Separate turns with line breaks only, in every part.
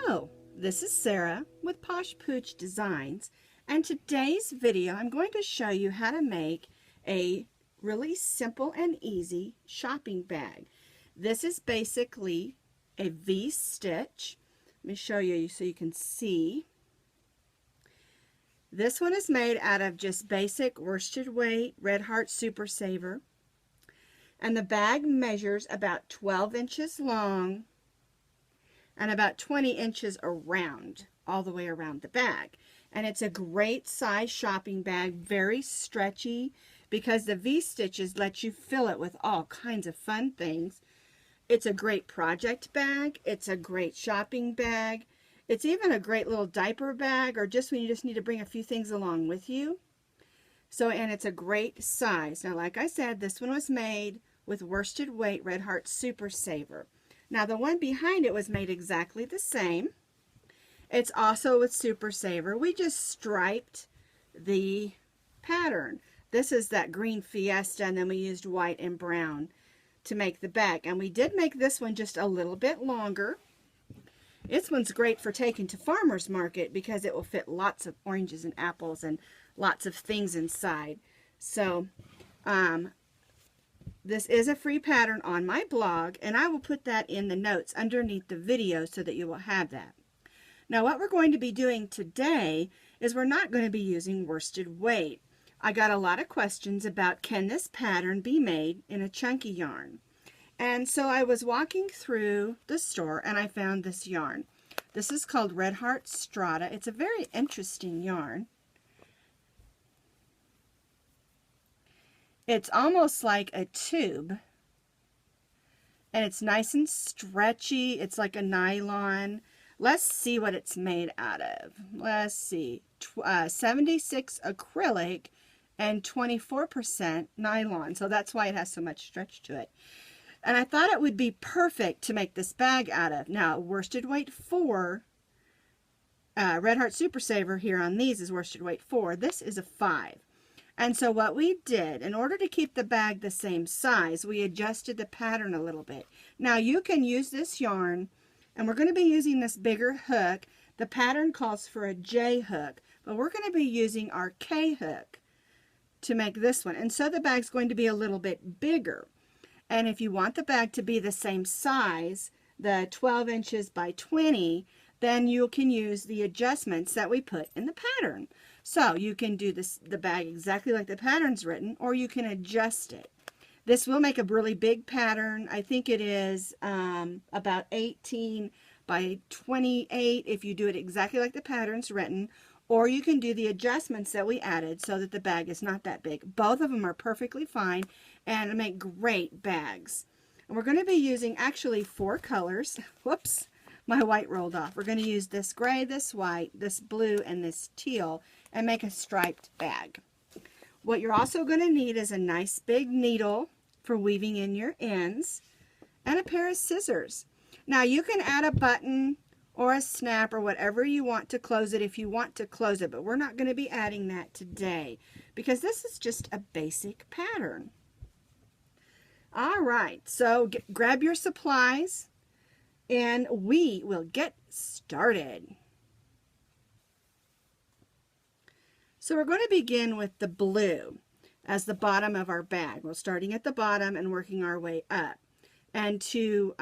Hello, this is Sarah with Posh Pooch Designs, and today's video I'm going to show you how to make a really simple and easy shopping bag. This is basically a V-stitch. Let me show you so you can see. This one is made out of just basic worsted weight Red Heart Super Saver, and the bag measures about 12 inches long and about 20 inches around, all the way around the bag. And it's a great size shopping bag, very stretchy, because the V-stitches let you fill it with all kinds of fun things. It's a great project bag. It's a great shopping bag. It's even a great little diaper bag, or just when you just need to bring a few things along with you. So, and it's a great size. Now, like I said, this one was made with worsted weight Red Heart Super Saver. Now, the one behind it was made exactly the same. It's also with Super Saver. We just striped the pattern. This is that green Fiesta, and then we used white and brown to make the bag. And we did make this one just a little bit longer. This one's great for taking to farmer's market because it will fit lots of oranges and apples and lots of things inside. So, this is a free pattern on my blog, and I will put that in the notes underneath the video so that you will have that. Now, what we're going to be doing today is we're not going to be using worsted weight. I got a lot of questions about, can this pattern be made in a chunky yarn? And so I was walking through the store and I found this yarn. This is called Red Heart Strata. It's a very interesting yarn. It's almost like a tube, and it's nice and stretchy. It's like a nylon. Let's see what it's made out of. Let's see. 76 acrylic and 24% nylon. So that's why it has so much stretch to it. And I thought it would be perfect to make this bag out of. Now, worsted weight 4, Red Heart Super Saver here on these is worsted weight 4. This is a 5. And so what we did, in order to keep the bag the same size, we adjusted the pattern a little bit. Now you can use this yarn, and we're going to be using this bigger hook. The pattern calls for a J hook, but we're going to be using our K hook to make this one. And so the bag's going to be a little bit bigger. And if you want the bag to be the same size, the 12 inches by 20, then you can use the adjustments that we put in the pattern. So you can do the bag exactly like the pattern's written, or you can adjust it. This will make a really big pattern. I think it is about 18 by 28 if you do it exactly like the pattern's written, or you can do the adjustments that we added so that the bag is not that big. Both of them are perfectly fine and make great bags. And we're going to be using actually 4 colors. Whoops, my white rolled off. We're going to use this gray, this white, this blue, and this teal, and make a striped bag. What you're also going to need is a nice big needle for weaving in your ends, and a pair of scissors. Now you can add a button or a snap or whatever you want to close it if you want to close it, but we're not going to be adding that today because this is just a basic pattern. All right, so grab your supplies and we will get started. So we're going to begin with the blue as the bottom of our bag. We're starting at the bottom and working our way up. And to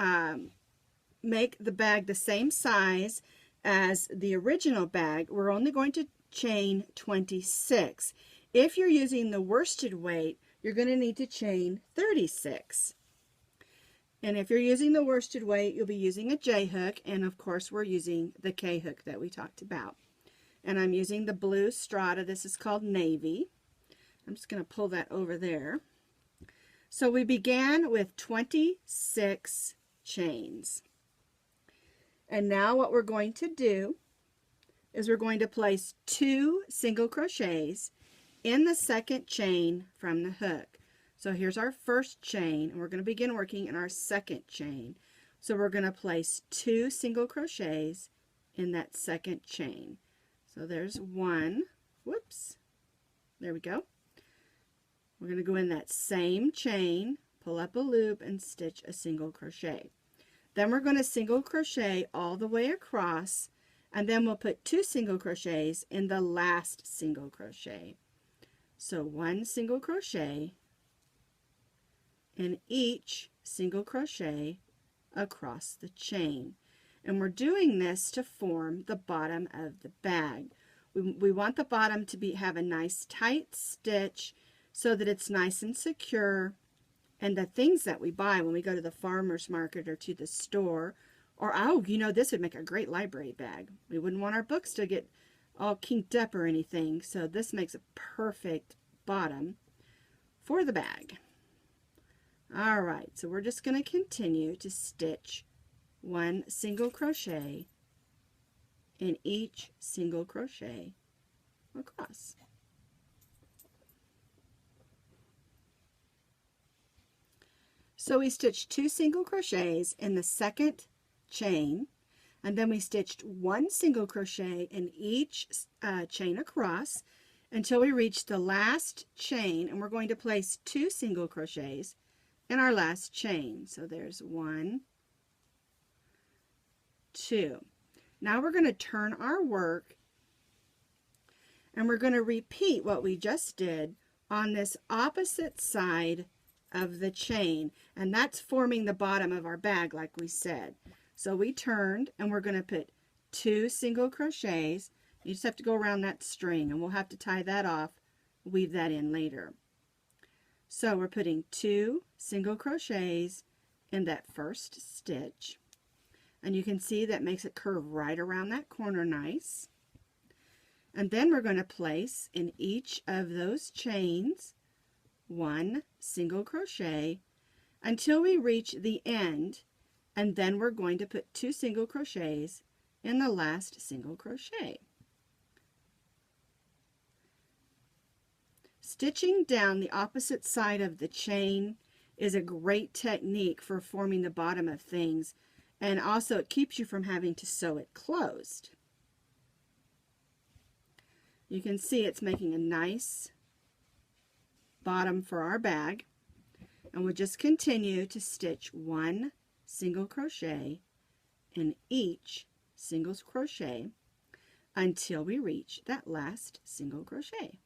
make the bag the same size as the original bag, we're only going to chain 26. If you're using the worsted weight, you're going to need to chain 36. And if you're using the worsted weight, you'll be using a J hook, and of course we're using the K hook that we talked about. And I'm using the blue Strata. This is called Navy. I'm just going to pull that over there. So we began with 26 chains. And now what we're going to do is we're going to place 2 single crochets in the second chain from the hook. So here's our first chain, and we're going to begin working in our second chain. So we're going to place 2 single crochets in that second chain. So there's 1. Whoops. There we go. We're going to go in that same chain, pull up a loop, and stitch a single crochet. Then we're going to single crochet all the way across, and then we'll put 2 single crochets in the last single crochet. So 1 single crochet in each single crochet across the chain. And we're doing this to form the bottom of the bag. We want the bottom to have a nice tight stitch so that it's nice and secure. And the things that we buy when we go to the farmer's market or to the store, or, oh, you know, this would make a great library bag. We wouldn't want our books to get all kinked up or anything, so this makes a perfect bottom for the bag. All right, so we're just going to continue to stitch 1 single crochet in each single crochet across. So we stitched 2 single crochets in the second chain, and then we stitched 1 single crochet in each chain across until we reach the last chain, and we're going to place 2 single crochets in our last chain. So there's 1, 2. Now we're going to turn our work, and we're going to repeat what we just did on this opposite side of the chain, and that's forming the bottom of our bag like we said. So we turned, and we're going to put 2 single crochets. You just have to go around that string, and we'll have to tie that off, weave that in later. So we're putting 2 single crochets in that first stitch, and you can see that makes it curve right around that corner nice. And then we're going to place in each of those chains 1 single crochet until we reach the end, and then we're going to put 2 single crochets in the last single crochet. Stitching down the opposite side of the chain is a great technique for forming the bottom of things, and also it keeps you from having to sew it closed. You can see it's making a nice bottom for our bag, and we'll just continue to stitch 1 single crochet in each single crochet until we reach that last single crochet.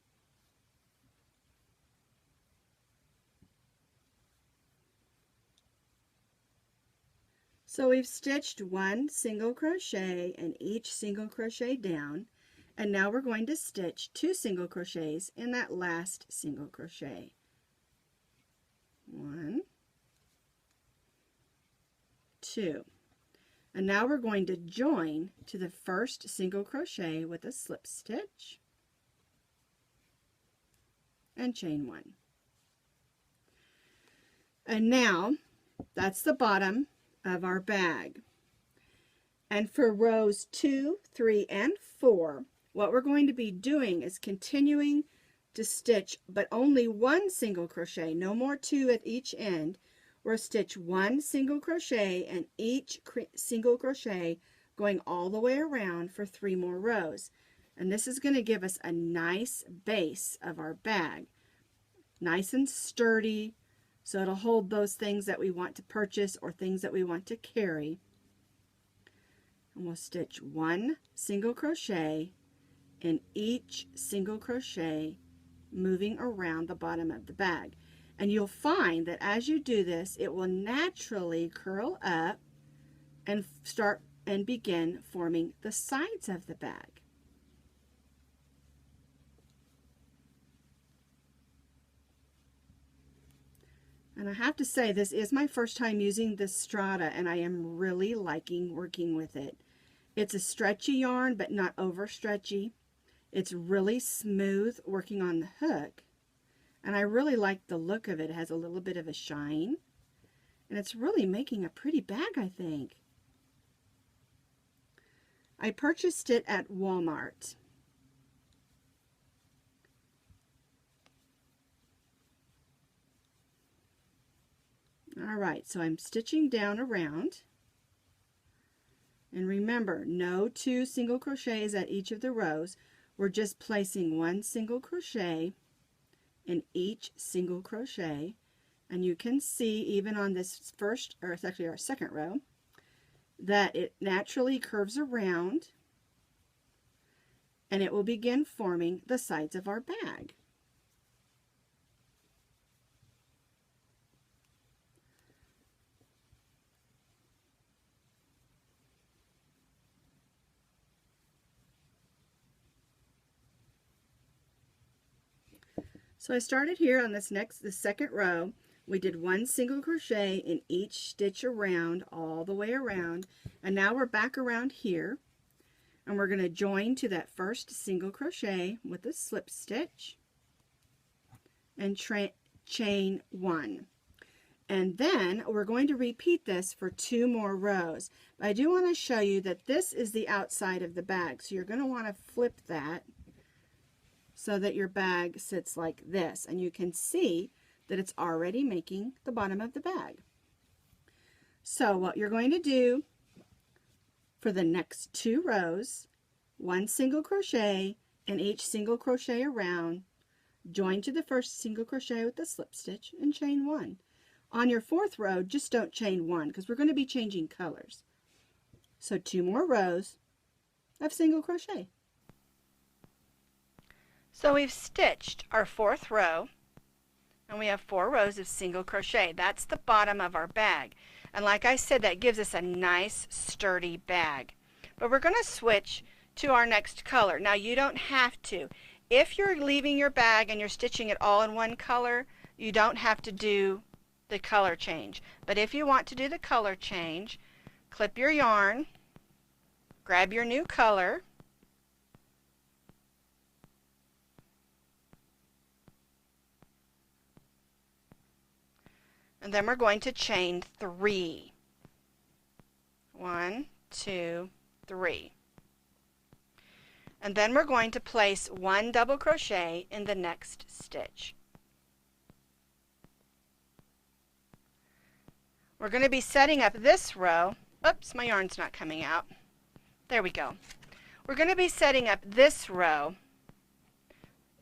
So we've stitched 1 single crochet in each single crochet down, and now we're going to stitch 2 single crochets in that last single crochet. 1, 2. And now we're going to join to the first single crochet with a slip stitch and chain 1. And now that's the bottom of our bag. And for rows 2, 3, and 4, what we're going to be doing is continuing to stitch, but only 1 single crochet, no more 2 at each end. We'll stitch 1 single crochet in each single crochet, going all the way around for 3 more rows. And this is going to give us a nice base of our bag, nice and sturdy, so it'll hold those things that we want to purchase or things that we want to carry. And we'll stitch 1 single crochet in each single crochet, moving around the bottom of the bag. And you'll find that as you do this, it will naturally curl up and start and begin forming the sides of the bag. And I have to say, this is my first time using this Strata, and I am really liking working with it. It's a stretchy yarn, but not over stretchy. It's really smooth working on the hook, and I really like the look of it. It has a little bit of a shine, and it's really making a pretty bag, I think. I purchased it at Walmart. Alright, so I'm stitching down around, and remember, no 2 single crochets at each of the rows. We're just placing 1 single crochet in each single crochet, and you can see even on this first, or it's actually our second row, that it naturally curves around and it will begin forming the sides of our bag. So I started here on the second row. We did 1 single crochet in each stitch around, all the way around, and now we're back around here, and we're going to join to that first single crochet with a slip stitch and chain 1. And then we're going to repeat this for 2 more rows. But I do want to show you that this is the outside of the bag, so you're going to want to flip that so that your bag sits like this, and you can see that it's already making the bottom of the bag. So what you're going to do for the next 2 rows, 1 single crochet in each single crochet around, join to the first single crochet with the slip stitch and chain 1. On your 4th row, just don't chain 1 because we're going to be changing colors. So 2 more rows of single crochet. So we've stitched our 4th row, and we have 4 rows of single crochet. That's the bottom of our bag. And like I said, that gives us a nice sturdy bag. But we're going to switch to our next color. Now you don't have to. If you're leaving your bag and you're stitching it all in one color, you don't have to do the color change. But if you want to do the color change, clip your yarn, grab your new color, and then we're going to chain 3. 1, 2, 3. And then we're going to place 1 double crochet in the next stitch. We're going to be setting up this row. Oops, my yarn's not coming out. There we go. We're going to be setting up this row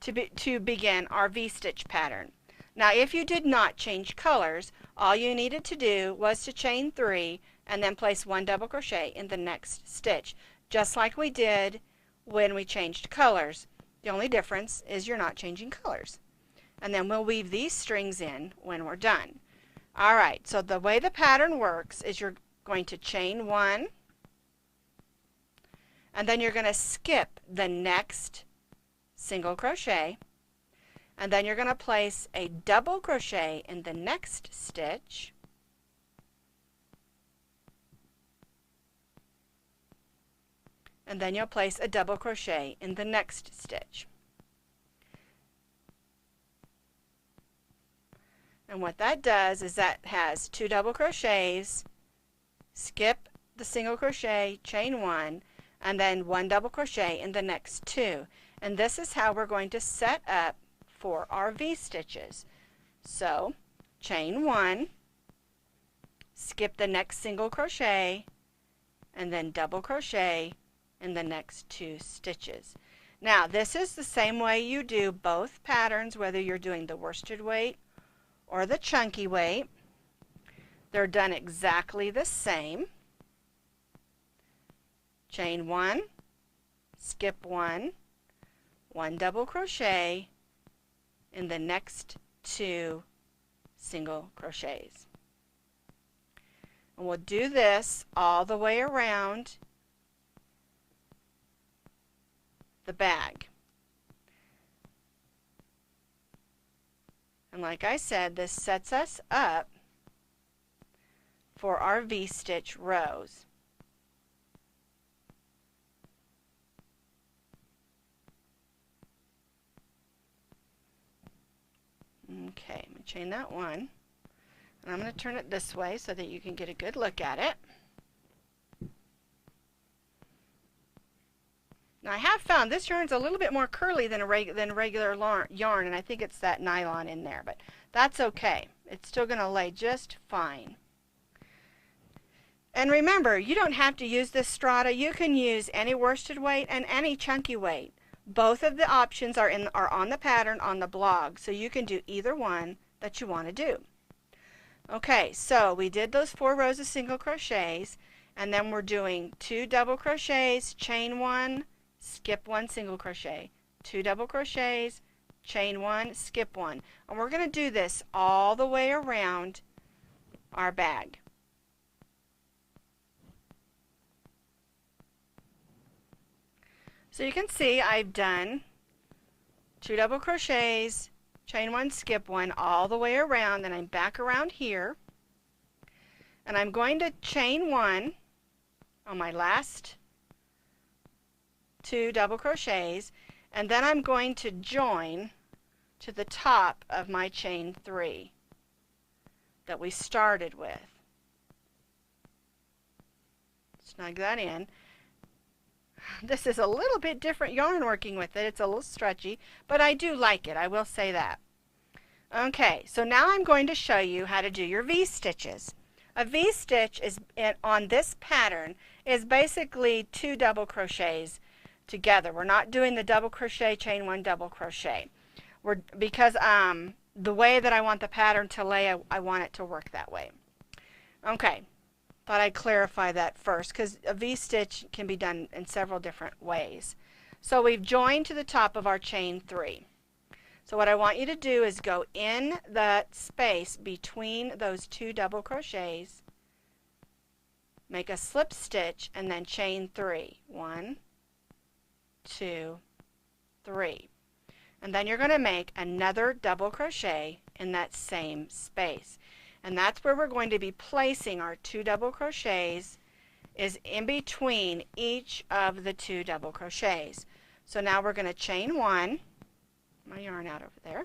to begin our V-stitch pattern. Now if you did not change colors, all you needed to do was to chain 3 and then place 1 double crochet in the next stitch, just like we did when we changed colors. The only difference is you're not changing colors. And then we'll weave these strings in when we're done. Alright, so the way the pattern works is you're going to chain 1, and then you're going to skip the next single crochet, and then you're going to place a double crochet in the next stitch, and then you'll place a double crochet in the next stitch. And what that does is that has 2 double crochets, skip the single crochet, chain 1, and then 1 double crochet in the next 2. And this is how we're going to set up for our V-stitches. So chain 1, skip the next single crochet, and then double crochet in the next 2 stitches. Now this is the same way you do both patterns, whether you're doing the worsted weight or the chunky weight. They're done exactly the same. Chain 1, skip 1, 1 double crochet in the next 2 single crochets. And we'll do this all the way around the bag. And like I said, this sets us up for our V-stitch rows. Okay, I'm going to chain that 1, and I'm going to turn it this way so that you can get a good look at it. Now I have found this yarn's a little bit more curly than regular yarn, and I think it's that nylon in there, but that's okay. It's still going to lay just fine. And remember, you don't have to use this strata. You can use any worsted weight and any chunky weight. Both of the options are on the pattern on the blog, so you can do either one that you want to do. Okay, so we did those 4 rows of single crochets, and then we're doing 2 double crochets, chain 1, skip 1 single crochet, 2 double crochets, chain 1, skip 1. And we're going to do this all the way around our bag. So you can see I've done 2 double crochets, chain 1, skip 1 all the way around, and I'm back around here. And I'm going to chain 1 on my last 2 double crochets, and then I'm going to join to the top of my chain 3 that we started with. Snug that in. This is a little bit different yarn working with it. It's a little stretchy, but I do like it. I will say that. Okay, so now I'm going to show you how to do your V-stitches. A V-stitch is on this pattern is basically 2 double crochets together. We're not doing the double crochet, chain 1, double crochet. Because the way that I want the pattern to lay, I want it to work that way. Okay, thought I'd clarify that first because a V-stitch can be done in several different ways. So we've joined to the top of our chain 3. So what I want you to do is go in that space between those 2 double crochets, make a slip stitch, and then chain 3. 1, 2, 3. And then you're going to make another double crochet in that same space. And that's where we're going to be placing our 2 double crochets, is in between each of the 2 double crochets. So now we're going to chain 1, my yarn out over there,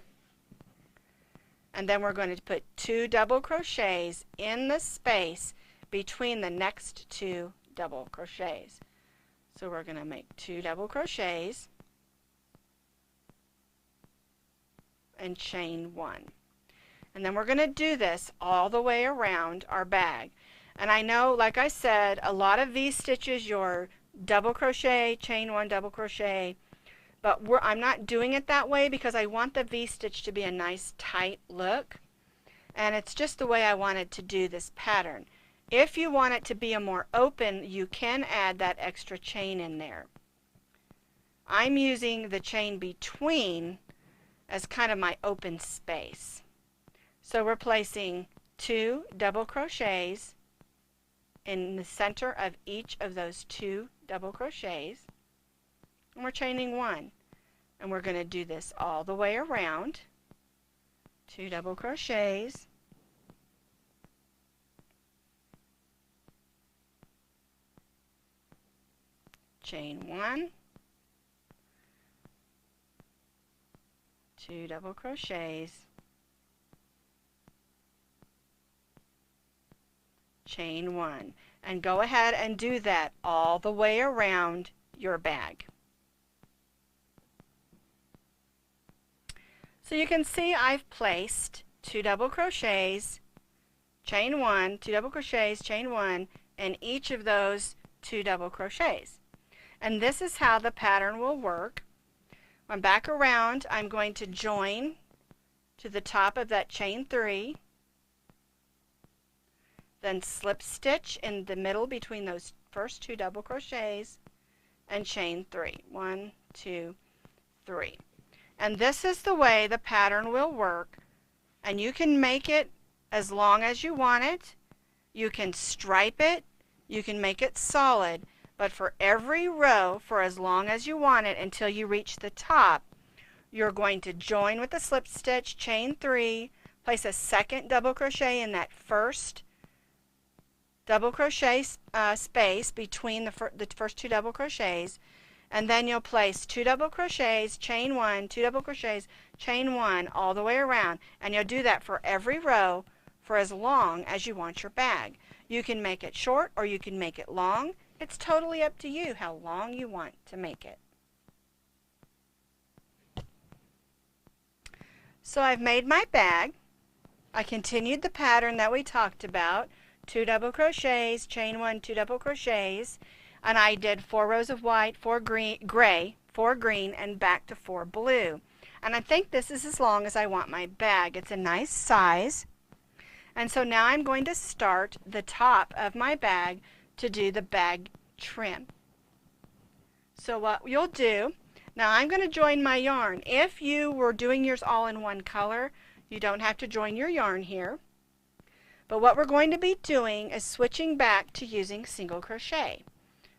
and then we're going to put 2 double crochets in the space between the next 2 double crochets. So we're going to make 2 double crochets and chain 1. And then we're going to do this all the way around our bag. And I know, like I said, a lot of V-stitches, you're double crochet, chain 1, double crochet, but I'm not doing it that way because I want the V-stitch to be a nice tight look. And it's just the way I wanted to do this pattern. If you want it to be a more open, you can add that extra chain in there. I'm using the chain between as kind of my open space. So we're placing 2 double crochets in the center of each of those 2 double crochets, and we're chaining 1. And we're going to do this all the way around. 2 double crochets, chain 1, 2 double crochets, chain 1, and go ahead and do that all the way around your bag. So you can see I've placed 2 double crochets, chain 1, 2 double crochets, chain 1, in each of those 2 double crochets. And this is how the pattern will work. When back around, I'm going to join to the top of that chain 3, then slip stitch in the middle between those first 2 double crochets and chain 3. 1, 2, 3. And this is the way the pattern will work, and you can make it as long as you want it. You can stripe it, you can make it solid, but for every row, for as long as you want it until you reach the top, you're going to join with the slip stitch, chain 3, place a second double crochet in that first double crochet space between the first 2 double crochets, and then you'll place 2 double crochets, chain 1, 2 double crochets, chain 1 all the way around, and you'll do that for every row for as long as you want your bag. You can make it short or you can make it long. It's totally up to you how long you want to make it. So I've made my bag. I continued the pattern that we talked about, 2 double crochets, chain 1, 2 double crochets, and I did 4 rows of white, 4 gray, 4 green, and back to 4 blue. And I think this is as long as I want my bag. It's a nice size. And so now I'm going to start the top of my bag to do the bag trim. So what you'll do, now I'm going to join my yarn. If you were doing yours all in one color, you don't have to join your yarn here. But what we're going to be doing is switching back to using single crochet.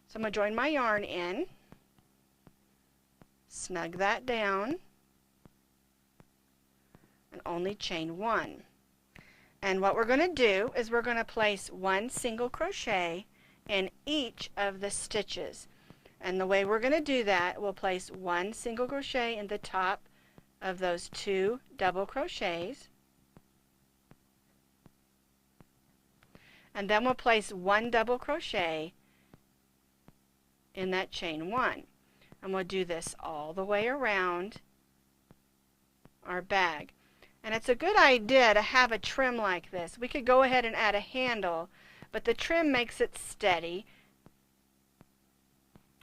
So I'm going to join my yarn in, snug that down, and only chain one. And what we're going to do is we're going to place one single crochet in each of the stitches. And the way we're going to do that, we'll place one single crochet in the top of those two double crochets. And then we'll place one double crochet in that chain one. And we'll do this all the way around our bag. And it's a good idea to have a trim like this. We could go ahead and add a handle, but the trim makes it steady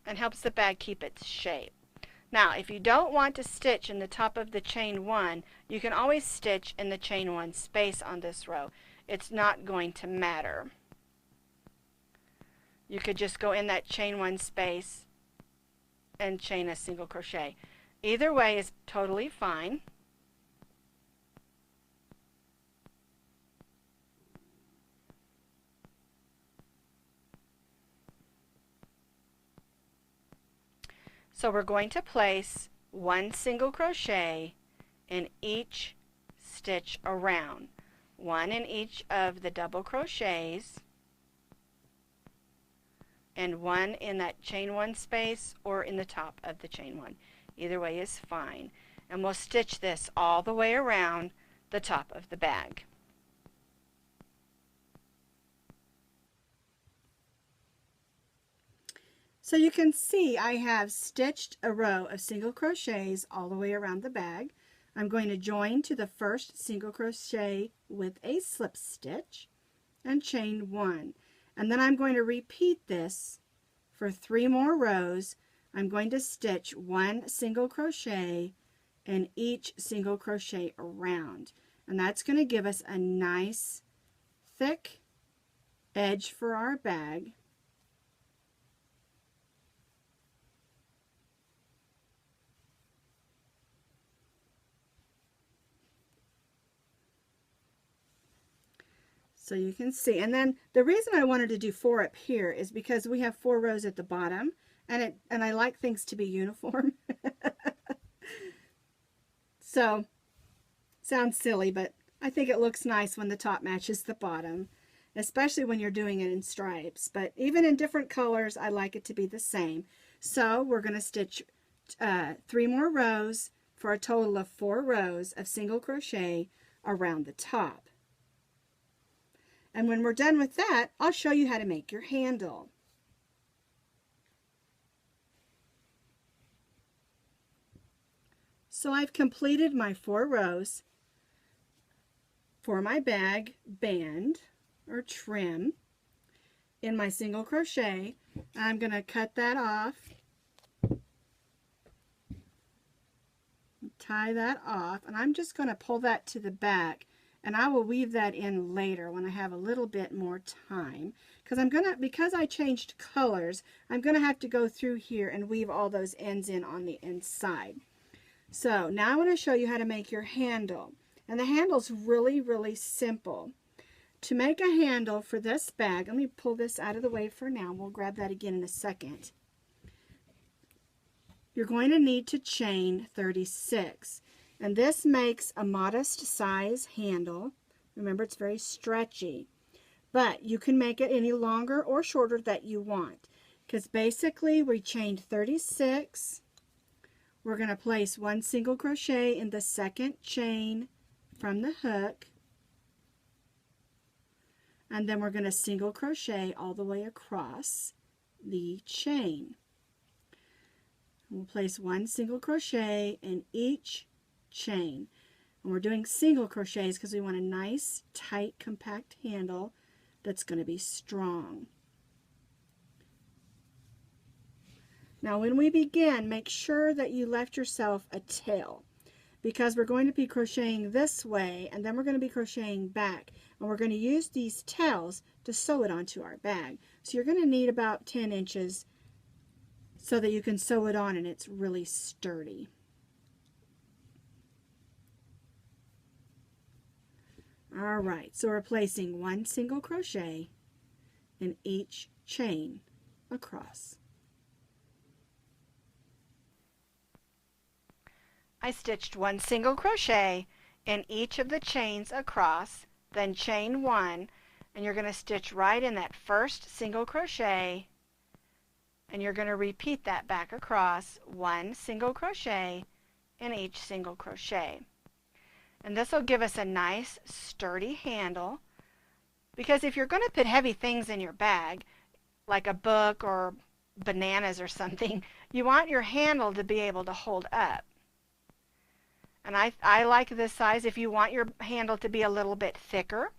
and helps the bag keep its shape. Now, if you don't want to stitch in the top of the chain one, you can always stitch in the chain one space on this row. It's not going to matter. You could just go in that chain one space and chain a single crochet. Either way is totally fine. So we're going to place one single crochet in each stitch around, one in each of the double crochets, and one in that chain one space or in the top of the chain one. Either way is fine. And we'll stitch this all the way around the top of the bag. So you can see I have stitched a row of single crochets all the way around the bag. I'm going to join to the first single crochet with a slip stitch and chain one. And then I'm going to repeat this for 3 more rows. I'm going to stitch one single crochet in each single crochet around. And that's going to give us a nice thick edge for our bag. So you can see, and then the reason I wanted to do 4 up here is because we have 4 rows at the bottom, and I like things to be uniform. So, sounds silly, but I think it looks nice when the top matches the bottom, especially when you're doing it in stripes. But even in different colors, I like it to be the same. So we're going to stitch 3 more rows for a total of 4 rows of single crochet around the top. And when we're done with that, I'll show you how to make your handle. So I've completed my 4 rows for my bag band or trim in my single crochet. I'm going to cut that off, tie that off, and I'm just going to pull that to the back. And I will weave that in later when I have a little bit more time, because I changed colors, I'm gonna have to go through here and weave all those ends in on the inside. So now I want to show you how to make your handle, and the handle's really, really simple. To make a handle for this bag, let me pull this out of the way for now. We'll grab that again in a second. You're going to need to chain 36. And this makes a modest size handle. Remember, it's very stretchy. But you can make it any longer or shorter that you want. Because basically we chained 36. We're going to place one single crochet in the second chain from the hook. And then we're going to single crochet all the way across the chain. We'll place one single crochet in each chain, and we're doing single crochets because we want a nice tight compact handle that's going to be strong. Now when we begin, make sure that you left yourself a tail, because we're going to be crocheting this way and then we're going to be crocheting back, and we're going to use these tails to sew it onto our bag. So you're going to need about 10 inches so that you can sew it on and it's really sturdy. Alright, so we're placing 1 single crochet in each chain across. I stitched 1 single crochet in each of the chains across, then chain 1, and you're going to stitch right in that first single crochet, and you're going to repeat that back across, 1 single crochet in each single crochet. And this will give us a nice sturdy handle, because if you're going to put heavy things in your bag, like a book or bananas or something, you want your handle to be able to hold up. And I like this size. If you want your handle to be a little bit thicker,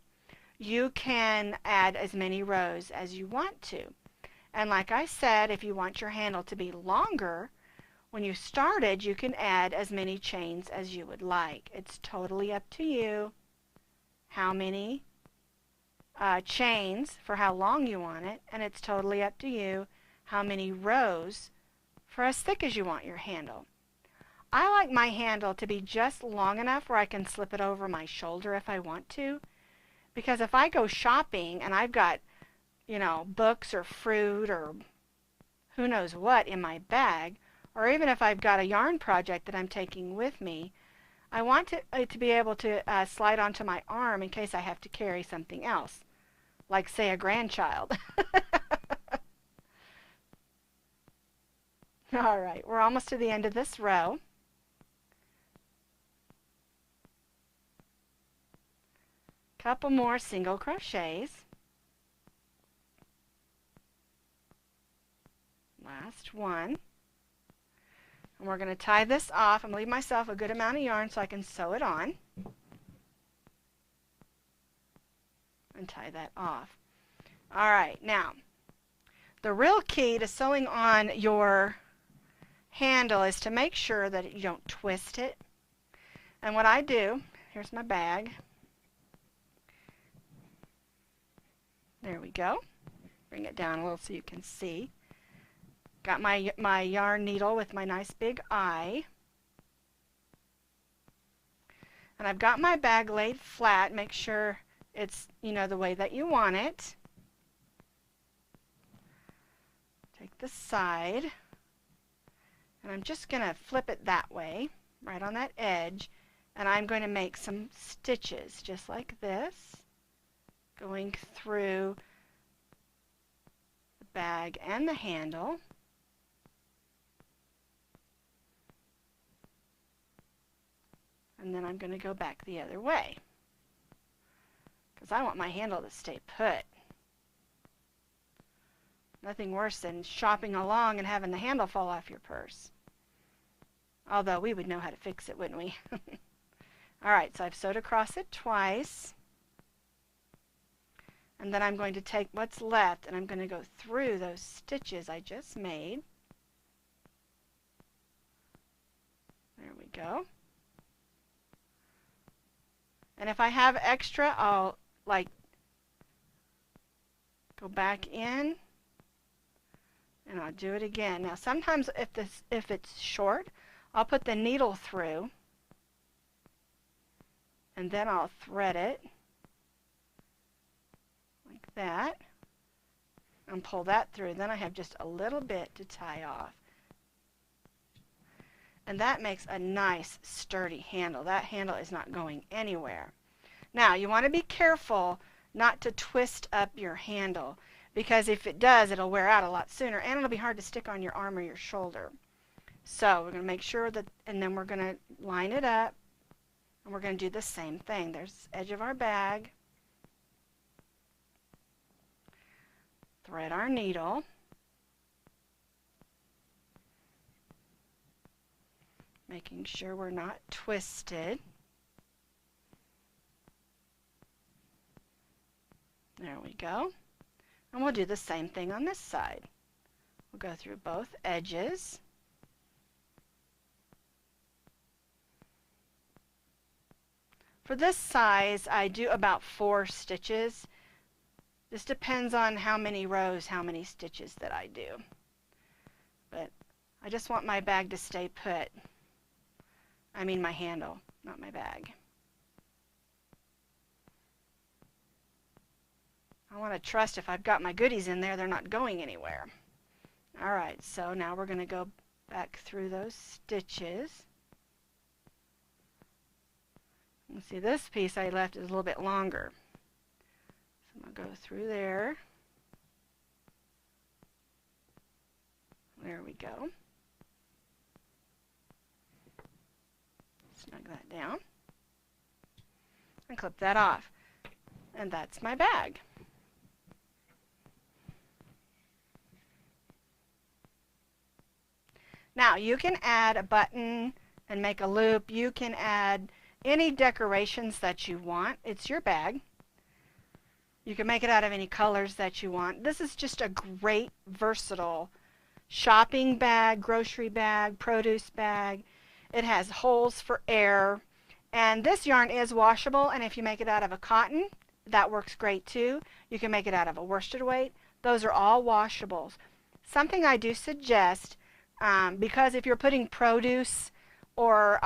you can add as many rows as you want to. And like I said, if you want your handle to be longer, when you started, you can add as many chains as you would like. It's totally up to you how many chains for how long you want it, and it's totally up to you how many rows for as thick as you want your handle. I like my handle to be just long enough where I can slip it over my shoulder if I want to, because if I go shopping and I've got, you know, books or fruit or who knows what in my bag, or even if I've got a yarn project that I'm taking with me, I want it to be able to slide onto my arm in case I have to carry something else, like say a grandchild. All right, we're almost to the end of this row. Couple more single crochets. Last one. And we're going to tie this off. I'm going to leave myself a good amount of yarn so I can sew it on. And tie that off. All right, now, the real key to sewing on your handle is to make sure that you don't twist it. And what I do, here's my bag. There we go. Bring it down a little so you can see. Got my yarn needle with my nice big eye. And I've got my bag laid flat. Make sure it's, you know, the way that you want it. Take the side. And I'm just going to flip it that way, right on that edge. And I'm going to make some stitches just like this, going through the bag and the handle. And then I'm going to go back the other way, because I want my handle to stay put. Nothing worse than shopping along and having the handle fall off your purse. Although we would know how to fix it, wouldn't we? Alright, so I've sewed across it twice. And then I'm going to take what's left and I'm going to go through those stitches I just made. There we go. And if I have extra, I'll like go back in and I'll do it again. Now sometimes if it's short, I'll put the needle through and then I'll thread it like that and pull that through. Then I have just a little bit to tie off. And that makes a nice sturdy handle. That handle is not going anywhere. Now you want to be careful not to twist up your handle, because if it does, it'll wear out a lot sooner and it'll be hard to stick on your arm or your shoulder. So we're going to make sure that, and then we're going to line it up and we're going to do the same thing. There's the edge of our bag. Thread our needle. Making sure we're not twisted. There we go. And we'll do the same thing on this side. We'll go through both edges. For this size, I do about 4 stitches. This depends on how many rows, how many stitches that I do. But I just want my bag to stay put. I mean my handle, not my bag. I want to trust if I've got my goodies in there, they're not going anywhere. Alright, so now we're going to go back through those stitches. You see, this piece I left is a little bit longer. So I'm going to go through there. There we go. Snug that down. And clip that off. And that's my bag. Now you can add a button and make a loop. You can add any decorations that you want. It's your bag. You can make it out of any colors that you want. This is just a great versatile shopping bag, grocery bag, produce bag. It has holes for air. And this yarn is washable, and if you make it out of a cotton, that works great too. You can make it out of a worsted weight. Those are all washables. Something I do suggest, because if you're putting produce or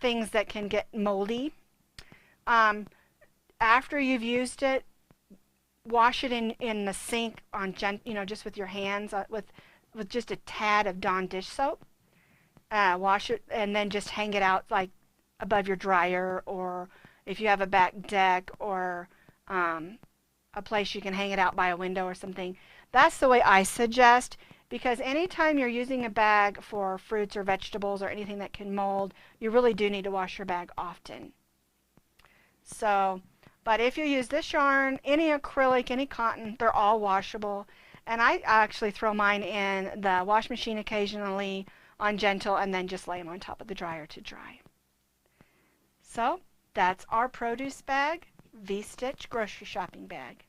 things that can get moldy, after you've used it, wash it in the sink on just with your hands, with just a tad of Dawn dish soap. Wash it and then just hang it out like above your dryer, or if you have a back deck or a place you can hang it out by a window or something. That's the way I suggest, because anytime you're using a bag for fruits or vegetables or anything that can mold, you really do need to wash your bag often. So, but if you use this yarn, any acrylic, any cotton, they're all washable. And I actually throw mine in the wash machine occasionally on gentle and then just lay them on top of the dryer to dry. So that's our produce bag, V-stitch grocery shopping bag.